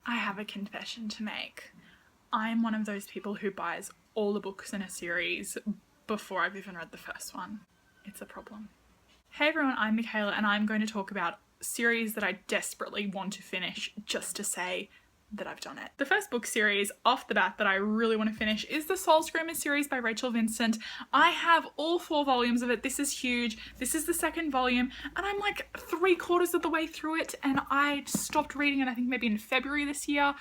I have a confession to make. I'm one of those people who buys all the books in a series before I've even read the first one. It's a problem. Hey everyone, I'm Mikayla and I'm going to talk about series that I desperately want to finish just to say that I've done it. The first book series off the bat that I really want to finish is the Soul Screamer series by Rachel Vincent. I have all 4 volumes of it. This is huge. This is the second volume and I'm like 3/4 of the way through it and I stopped reading it I think maybe in February this year.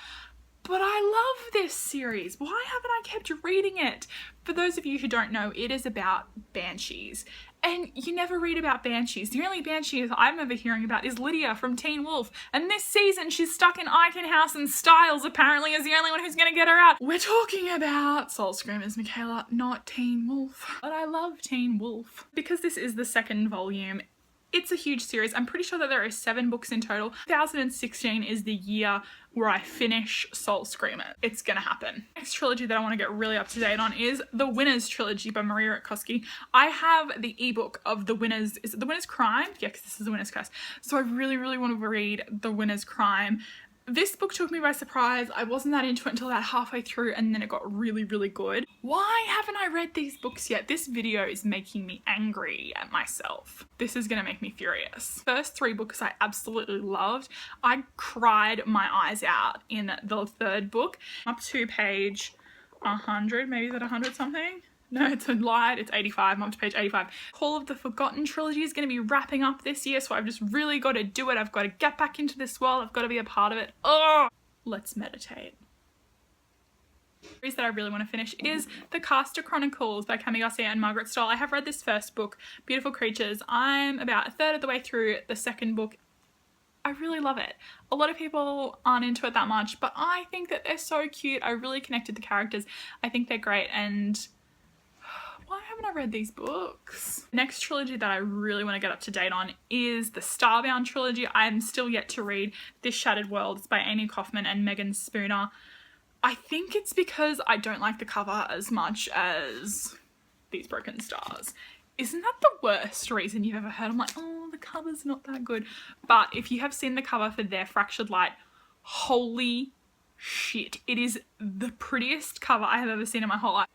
But I love this series. Why haven't I kept reading it? For those of you who don't know, it is about banshees. And you never read about banshees. The only banshees I'm ever hearing about is Lydia from Teen Wolf. And this season she's stuck in Eichen House and Styles apparently is the only one who's gonna get her out. We're talking about Soul Screamers, Mikayla, not Teen Wolf. But I love Teen Wolf. Because this is the second volume, it's a huge series. I'm pretty sure that there are 7 books in total. 2016 is the year where I finish Soul Screamer. It's gonna happen. Next trilogy that I want to get really up to date on is The Winner's Trilogy by Maria Rutkowski. I have the ebook of The Winner's, is it The Winner's Crime? Yeah, because this is The Winner's Curse. So I really, really want to read The Winner's Crime. This book took me by surprise. I wasn't that into it until about halfway through and then it got really, really good. Why haven't I read these books yet? This video is making me angry at myself. This is gonna make me furious. First 3 books I absolutely loved. I cried my eyes out in the third book. Up to page 100, maybe is it 100 something? No, it's a lie, it's 85, I'm up to page 85. All of the Forgotten Trilogy is going to be wrapping up this year, so I've just really got to do it. I've got to get back into this world, I've got to be a part of it. Oh, let's meditate. The series that I really want to finish is the Caster Chronicles by Cami Garcia and Margaret Stoll. I have read this first book, Beautiful Creatures. I'm about 1/3 of the way through the second book. I really love it. A lot of people aren't into it that much, but I think that they're so cute. I really connected the characters. I think they're great and why haven't I read these books? Next trilogy that I really want to get up to date on is the Starbound trilogy. I'm still yet to read This Shattered World. It's by Amy Kaufman and Megan Spooner. I think it's because I don't like the cover as much as These Broken Stars. Isn't that the worst reason you've ever heard? I'm like, oh, the cover's not that good. But if you have seen the cover for Their Fractured Light, holy shit. It is the prettiest cover I have ever seen in my whole life.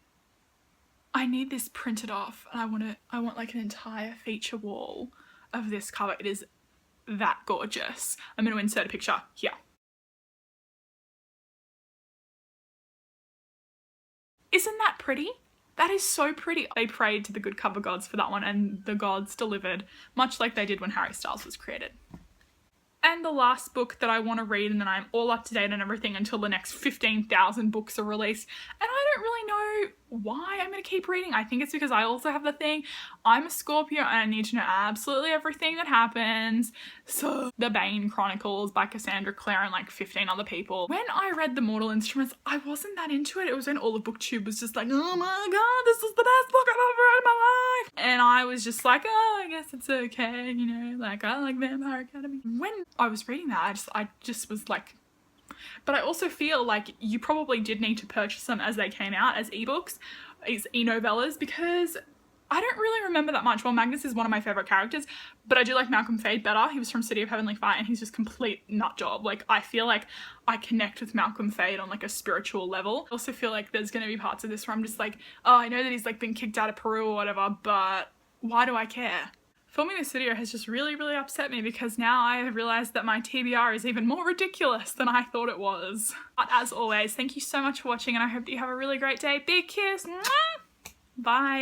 I need this printed off and I want like an entire feature wall of this cover. It is that gorgeous. I'm going to insert a picture here. Isn't that pretty? That is so pretty. They prayed to the good cover gods for that one and the gods delivered, much like they did when Harry Styles was created. And the last book that I want to read and then I'm all up to date on everything until the next 15,000 books are released. And I don't really know why I'm going to keep reading. I think it's because I also have the thing, I'm a Scorpio and I need to know absolutely everything that happens. So The Bane Chronicles by Cassandra Clare and like 15 other people. When I read The Mortal Instruments, I wasn't that into it. It was when all of BookTube was just like, oh my god, this is the best book I've ever read in my life. And I was just like, oh, I guess it's okay, you know, like I like Vampire Academy. When I was reading that, I just was like, but I also feel like you probably did need to purchase them as they came out as ebooks, as e-novellas, because I don't really remember that much. Well, Magnus is one of my favourite characters, but I do like Malcolm Fade better. He was from City of Heavenly Fire and he's just complete nut job. Like, I feel like I connect with Malcolm Fade on like a spiritual level. I also feel like there's going to be parts of this where I'm just like, oh, I know that he's like been kicked out of Peru or whatever, but why do I care? Filming this video has just really, really upset me because now I have realised that my TBR is even more ridiculous than I thought it was. But as always, thank you so much for watching and I hope that you have a really great day. Big kiss! Mwah! Bye!